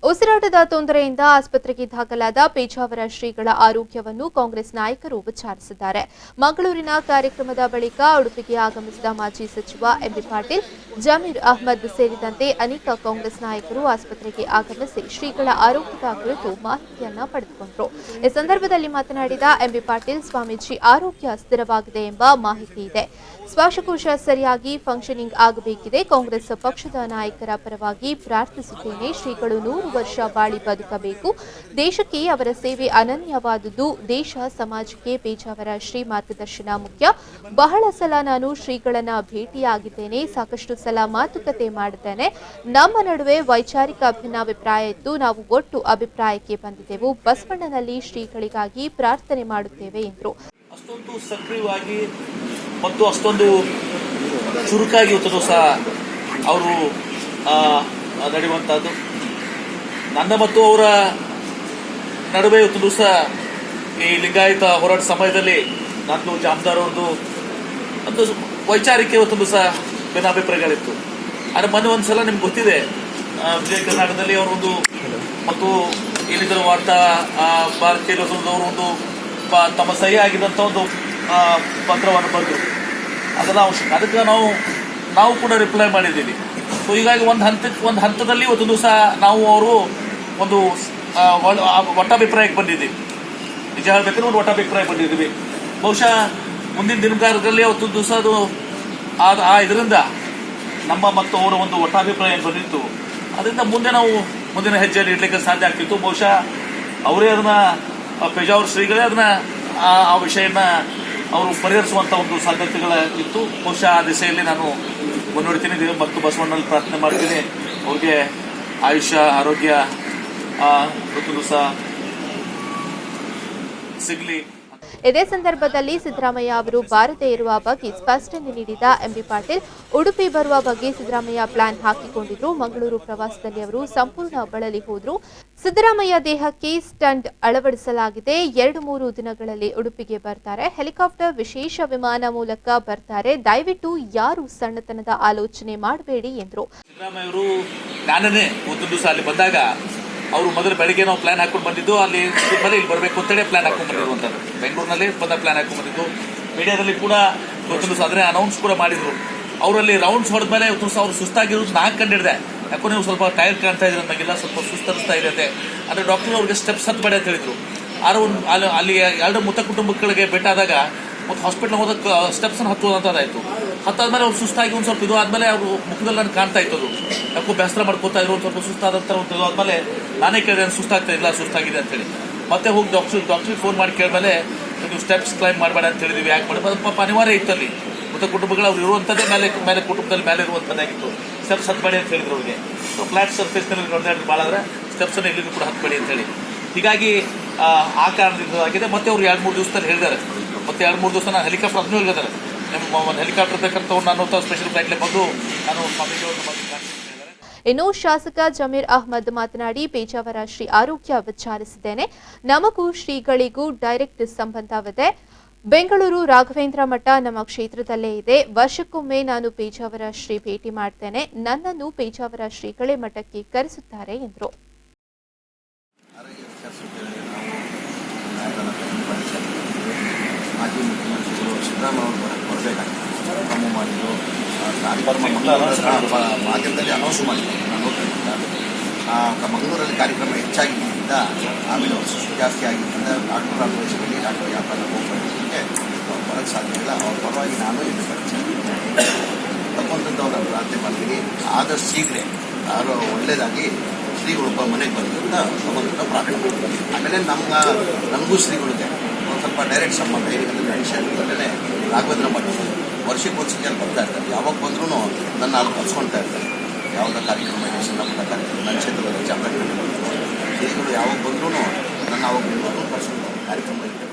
ಉಸಿರಾಟದ ತೊಂದರೆಯಿಂದ ಆಸ್ಪತ್ರೆಗೆ ದಾಖಲಾದ ಪೇಜಾವರಶ್ರೀಗಳ ಆರೋಗ್ಯವನ್ನು ಕಾಂಗ್ರೆಸ್ ನಾಯಕರು ವಿಚಾರಿಸಿದ್ದಾರೆ. ಮಂಗಳೂರಿನ ಕಾರ್ಯಕ್ರಮದ ಬಳಿಕ ಉಡುಪಿಗೆ ಆಗಮಿಸಿದ ಮಾಜಿ ಸಚಿವ mbpatil, jameerahammed ಸೇರಿದಂತೆ ಅನೇಕ ಕಾಂಗ್ರೆಸ್ ನಾಯಕರು ಆಸ್ಪತ್ರೆಗೆ ಆಗಮಿಸಿ ಶ್ರೀಗಳ ಆರೋಗ್ಯದ ಕುರಿತು ಮಾಹಿತಿಯನ್ನ ಪಡೆದುಕೊಂಡರು. ಈ ಸಂದರ್ಭದಲ್ಲಿ ಮಾತನಾಡಿದ mbpatil, ಸ್ವಾಮೀಜಿ ಆರೋಗ್ಯ ಸ್ಥಿರವಾಗಿದೆ ಎಂಬ ಮಾಹಿತಿ ಇದೆ. ಶ್ವಾಸಕೋಶ ಸರಿಯಾಗಿ ಫಂಕ್ಷನಿಂಗ್ ಆಗಬೇಕಿದೆ. ಕಾಂಗ್ರೆಸ್ ಪಕ್ಷದ ನಾಯಕರ ಪರವಾಗಿ ಪ್ರಾರ್ಥಿಸುತ್ತೇನೆ. ಶ್ರೀಗಳು 100 ವರ್ಷ ಬಾಳಿ ಬದುಕಬೇಕು. ದೇಶಕ್ಕೆ ಅವರ ಸೇವೆ ಅನನ್ಯವಾದುದು. ದೇಶ ಸಮಾಜಕ್ಕೆ ಪೇಜಾವರಶ್ರೀ ಮಾರ್ಗದರ್ಶನ ಮುಖ್ಯ. ಬಹಳ ಸಲ ನಾನು ಶ್ರೀಗಳನ್ನ ಭೇಟಿಯಾಗಿದ್ದೇನೆ. ಸಾಕಷ್ಟು ಸಲ ಮಾತುಕತೆ ಮಾಡಿದ್ದೇನೆ. ನಮ್ಮ ನಡುವೆ ವೈಚಾರಿಕ ಭಿನ್ನಾಭಿಪ್ರಾಯ ಇತ್ತು. ನಾವು ಒಟ್ಟು ಅಭಿಪ್ರಾಯಕ್ಕೆ ಬಂದಿದ್ದೆವು. ಬಸವಣ್ಣನಲ್ಲಿ ಶ್ರೀಗಳಿಗಾಗಿ ಪ್ರಾರ್ಥನೆ ಮಾಡುತ್ತೇವೆ ಎಂದರು. ಅಷ್ಟೊಂದು ಸಕ್ರಿಯವಾಗಿ ಮತ್ತು ಅಷ್ಟೊಂದು ಚುರುಕಾಗಿ ಇವತ್ತು ಸಹ ಅವರು ನಡೆಯುವಂತಹದ್ದು. ನನ್ನ ಮತ್ತು ಅವರ ನಡುವೆ ಇವತ್ತು ದಿವಸ ಈ ಲಿಂಗಾಯತ ಹೋರಾಟ ಸಮಯದಲ್ಲಿ ನಂದು ಜಾಮದಾರ್ ಅವ್ರದ್ದು ಒಂದು ವೈಚಾರಿಕ ಇವತ್ತು ದಿವಸ ಭಿನ್ನಾಭಿಪ್ರಾಯಗಳಿತ್ತು. ಆದರೆ ಮೊನ್ನೆ ಒಂದ್ಸಲ ನಿಮ್ಗೆ ಗೊತ್ತಿದೆ, ವಿಜಯ ಕರ್ನಾಟಕದಲ್ಲಿ ಅವರೊಂದು ಮತ್ತು ಏನಿದ್ರು ವಾರ್ತಾ ಭಾರತೀಯ ಅವರು ಒಂದು ತಮ್ಮ ಸಹಿ ಆಗಿದ್ದಂಥ ಒಂದು ಪತ್ರವನ್ನು ಬರೆದರು. ಅದಕ್ಕೆ ನಾವು ಕೂಡ ರಿಪ್ಲೈ ಮಾಡಿದ್ದೀವಿ. ಸೊ ಹೀಗಾಗಿ ಒಂದು ಹಂತದಲ್ಲಿ ಇವತ್ತು ದಿವಸ ನಾವು ಅವರು ಒಂದು ಒಟ್ಟಾಭಿಪ್ರಾಯಕ್ಕೆ ಬಂದಿದ್ದೀವಿ. ನಿಜ ಹೇಳಬೇಕಂದ್ರೆ ಒಂದು ಒಟ್ಟಾಭಿಪ್ರಾಯಕ್ಕೆ ಬಂದಿದ್ದೀವಿ. ಬಹುಶಃ ಮುಂದಿನ ದಿನಗಾರದಲ್ಲಿ ಅವತ್ತು ದಿವಸ ಅದು ಇದರಿಂದ ನಮ್ಮ ಮತ್ತು ಅವರ ಒಂದು ಒಟ್ಟಾಭಿಪ್ರಾಯ ಬಂದಿತ್ತು. ಅದರಿಂದ ಮುಂದಿನ ಹೆಜ್ಜೆಯಲ್ಲಿ ಇಡಲಿಕ್ಕೆ ಸಾಧ್ಯ ಆಗ್ತಿತ್ತು. ಬಹುಶಃ ಅವರೇ ಅದನ್ನ ಪೇಜಾವರಶ್ರೀಗಳೇ ಅದನ್ನ ಆ ವಿಷಯನ ಅವರು ಪರಿಹರಿಸುವಂತ ಒಂದು ಸಾಧ್ಯತೆಗಳ ಇತ್ತು. ಬಹುಶಃ ಆ ದಿಸೆಯಲ್ಲಿ ನಾನು ಮುನ್ನಡೆತೀನಿ ಮತ್ತು ಬಸವಣ್ಣನಲ್ಲಿ ಪ್ರಾರ್ಥನೆ ಮಾಡ್ತೀನಿ. ಅವ್ರಿಗೆ ಆಯುಷ್ಯ ಆರೋಗ್ಯ ಇವತ್ತು ದಿವಸ ಸಿಗಲಿ. ಇದೇ ಸಂದರ್ಭದಲ್ಲಿ ಸಿದ್ದರಾಮಯ್ಯ ಅವರು ಬಾರದೇ ಇರುವ ಬಗ್ಗೆ ಸ್ಪಷ್ಟನೆ ನೀಡಿದ mbpatil, ಉಡುಪಿ ಬರುವ ಬಗ್ಗೆ ಸಿದ್ದರಾಮಯ್ಯ ಪ್ಲಾನ್ ಹಾಕಿಕೊಂಡಿದ್ರು. ಮಂಗಳೂರು ಪ್ರವಾಸದಲ್ಲಿ ಅವರು ಸಂಪೂರ್ಣ ಬಳಲಿ ಹೋದ್ರು. ಸಿದ್ದರಾಮಯ್ಯ ದೇಹಕ್ಕೆ ಸ್ಟಂಟ್ ಅಳವಡಿಸಲಾಗಿದೆ. 2-3 ದಿನಗಳಲ್ಲಿ ಉಡುಪಿಗೆ ಬರ್ತಾರೆ. ಹೆಲಿಕಾಪ್ಟರ್ ವಿಶೇಷ ವಿಮಾನ ಮೂಲಕ ಬರ್ತಾರೆ. ದಯವಿಟ್ಟು ಯಾರು ಸಣ್ಣತನದ ಆಲೋಚನೆ ಮಾಡಬೇಡಿ ಎಂದರು. ಸಿದ್ದರಾಮಯ್ಯ ಅವರು ನಾನೇ ಒಂದು ದಿವಸ ಅಲ್ಲಿ ಬಂದಾಗ ಅವರು ಮೊದಲು ಬೆಳಿಗ್ಗೆ ನಾವು ಪ್ಲಾನ್ ಹಾಕೊಂಡು ಬಂದಿದ್ದು. ಅಲ್ಲಿ ಇಲ್ಲಿ ಬರಬೇಕು ಅಂತೇಳಿ ಪ್ಲಾನ್ ಹಾಕೊಂಡು ಬಂದಿದ್ದು ಅಂತ ಬೆಂಗಳೂರಿನಲ್ಲಿ ಪ್ಲಾನ್ ಹಾಕೊಂಡು ಬಂದಿದ್ದು. ಮೀಡಿಯಾದಲ್ಲಿ ಕೂಡ ಇವತ್ತು ದಿವಸ ಅದನ್ನೇ ಅನೌನ್ಸ್ ಕೂಡ ಮಾಡಿದ್ರು. ಅವರಲ್ಲಿ ರೌಂಡ್ಸ್ ಹೊಡೆದ್ಮೇಲೆ ಇವತ್ತು ದಿವಸ ಅವ್ರು ಸುಸ್ತಾಗಿರೋದು ನಾನು ಕಂಡಿಡಿದೆ. ಯಾಕೋ ನೀವು ಸ್ವಲ್ಪ ಟೈರ್ ಕಾಣ್ತಾ ಇದ್ರೆ ನಮಗೆಲ್ಲ ಸ್ವಲ್ಪ ಸುಸ್ತರಿಸ್ತಾ ಇದೆ ಅಂದ್ರೆ ಡಾಕ್ಟರ್ ಅವ್ರಿಗೆ ಸ್ಟೆಪ್ಸ್ ಹತ್ತಬೇಡಿ ಅಂತ ಹೇಳಿದ್ರು. ಆದ್ರೆ ಅಲ್ಲಿ 2 ಮೃತ ಕುಟುಂಬಗಳಿಗೆ ಭೇಟಾದಾಗ ಮತ್ತು ಹಾಸ್ಪಿಟಲ್ ಹೋದಕ್ಕೆ ಸ್ಟೆಪ್ಸ್ ಹತ್ತುವಂತದ್ದಾಯ್ತು. ಹತ್ತಾದ್ಮೇಲೆ ಅವ್ರು ಸುಸ್ತಾಗಿ ಒಂದು ಸ್ವಲ್ಪ ಇದು ಆದ್ಮೇಲೆ ಅವರು ಮುಖದಲ್ಲಿ ನಾನು ಕಾಣ್ತಾ ಇತ್ತು. ಯಾಕೋ ಬೇಸರ ಮಾಡ್ಕೋತಾ ಇದ್ರು. ಒಂದು ಸ್ವಲ್ಪ ಸುಸ್ತಾದಂತ ಒಂದು ಇದು ಆದ್ಮೇಲೆ ನಾನೇ ಕೇಳಿದೆ ಸುಸ್ತಾಗ್ತಾ ಇಲ್ಲ, ಸುಸ್ತಾಗಿದೆ ಅಂತ ಹೇಳಿ. ಮತ್ತೆ ಹೋಗಿ ಡಾಕ್ಟ್ರಿಗೆ ಫೋನ್ ಮಾಡಿ ಕೇಳಿದ್ಮೇಲೆ ನೀವು ಸ್ಟೆಪ್ಸ್ ಕ್ಲೈಮ್ ಮಾಡಬೇಡ ಅಂತ ಹೇಳಿದ್ವಿ. ಯಾಕೆ ಮಾಡಿ ಪಾಪ ಅನಿವಾರ್ಯ ಇತ್ತು. ಅಲ್ಲಿ ಮೃತ ಕುಟುಂಬಗಳು ಅವ್ರು ಇರುವಂಥದ್ದೇ ಮೇಲೆ ಕುಟುಂಬದಲ್ಲಿ ಮೇಲೆ ಇರುವಂಥದ್ದಾಗಿತ್ತು. ಸ್ಟೆಪ್ಸ್ ಹತ್ತಬೇಡಿ ಅಂತ ಹೇಳಿದ್ರು ಅವ್ರಿಗೆ. ಸೊ ಫ್ಲಾಟ್ ಸರ್ಫೇಸ್ನಲ್ಲಿ ನೋಡಿದ್ರೆ ಭಾಳ ಆದರೆ ಸ್ಟೆಪ್ಸನ್ನು ಇಲ್ಲಿಗೂ ಕೂಡ ಹತ್ತಬೇಡಿ ಅಂತ ಹೇಳಿ. ಹೀಗಾಗಿ ಆ ಕಾರಣದಿಂದ ಆಗಿದೆ. ಮತ್ತೆ ಅವ್ರು 2-3 ದಿವಸದಲ್ಲಿ ಹೇಳಿದ್ದಾರೆ. ಮತ್ತೆ 2-3 ದಿವಸ ನಾನು ಹೆಲಿಕಾಪ್ಟರ್ ಅದನ್ನೂ ಹೇಳಿದ್ದಾರೆ. ಒಂದು ಹೆಲಿಕಾಪ್ಟರ್ ಬೇಕಂತ ನಾನು ಸ್ಪೆಷಲ್ ಫ್ಲೈಟ್ಲೆ ಬಂದು ನಾನು ಇನ್ನು ಶಾಸಕ jameerahammed ಮಾತನಾಡಿ, ಪೇಜಾವರಶ್ರೀ ಆರೋಗ್ಯ ವಿಚಾರಿಸಿದ್ದೇನೆ. ನಮಗೂ ಶ್ರೀಗಳಿಗೂ ಡೈರೆಕ್ಟ್ ಸಂಬಂಧವಿದೆ. ಬೆಂಗಳೂರು ರಾಘವೇಂದ್ರ ಮಠ ನಮ್ಮ ಕ್ಷೇತ್ರದಲ್ಲೇ ಇದೆ. ವರ್ಷಕ್ಕೊಮ್ಮೆ ನಾನು ಪೇಜಾವರಶ್ರೀ ಭೇಟಿ ಮಾಡ್ತೇನೆ. ನನ್ನನ್ನು ಪೇಜಾವರಶ್ರೀಗಳೇ ಮಠಕ್ಕೆ ಕರೆಸುತ್ತಾರೆ ಎಂದರು. ಮಾಜಿ ಮುಖ್ಯಮಂತ್ರಿಗಳು ಸಿದ್ದರಾಮಯ್ಯ ಬರಬೇಕಾಗಿತ್ತು. ಕ್ರಮ ಮಾಡಿದ್ರು. ಮಾಧ್ಯಮದಲ್ಲಿ ಅನೌನ್ಸ್ ಮಾಡಿದ್ರು. ನಾನು ಮಂಗಳೂರಲ್ಲಿ ಕಾರ್ಯಕ್ರಮ ಹೆಚ್ಚಾಗಿದ್ದರಿಂದ ಆಮೇಲೆ ಸುಸ್ತು ಜಾಸ್ತಿ ಆಗಿದ್ದರಿಂದ ಡಾಕ್ಟರ್ ಆಪರೇಷನಲ್ಲಿ ಡಾಕ್ಟರ್ ವ್ಯಾಪಾರ ಹೋಗ್ಬರೋದಕ್ಕೆ ಬರೋಕ್ಕೆ ಸಾಧ್ಯ ಇಲ್ಲ. ಅವ್ರ ಪರವಾಗಿ ನಾನು ಇಲ್ಲಿ ತಗೊಂಡಂಥವ್ರ ಪ್ರಾರ್ಥನೆ ಮಾಡ್ತೀನಿ. ಆದಷ್ಟು ಶೀಘ್ರ ಯಾರು ಒಳ್ಳೆಯದಾಗಿ ಶ್ರೀಗಳೊಬ್ಬ ಮನೆಗೆ ಬರೋದ್ರಿಂದ ತಗೊಂಡ ಪ್ರಾರ್ಥನೆ ಮಾಡ್ತೀನಿ. ಆಮೇಲೆ ನಮಗೂ ಶ್ರೀಗಳಿಗೆ ಒಂದು ಸ್ವಲ್ಪ ಡೈರೆಕ್ಟ್ ಸಂಬಂಧ. ಏನಂದರೆ ಮೆಡಿಷನ್ಗಳಲ್ಲೇ ರಾಘವೇಂದ್ರ ಮಠ ವರ್ಷಕ್ಕೆ ಒಂದ್ಸತಿ ಬರ್ತಾ ಇರ್ತಾರೆ. ಯಾವಾಗ ಬಂದ್ರೂ ನನ್ನ ಅಲ್ಲಿ ಕಲ್ಸ್ಕೊಳ್ತಾ ಇರ್ತಾರೆ. ಯಾವುದೋ ಕಾರ್ಯಕ್ರಮ ಇದೆ, ಸಣ್ಣ ಪುಟ್ಟ ಕಾರ್ಯಕ್ರಮ ನನ್ನ ಕ್ಷೇತ್ರದಲ್ಲಿ ಚಾಮರಾಜನಗರ ಶ್ರೀಗಳು ಯಾವಾಗ ಬಂದ್ರೂ ನನ್ನ ಅವಾಗ ಕರ್ಸ್ಕೊಂಡು ಕಾರ್ಯಕ್ರಮ ಇರ್ತದೆ.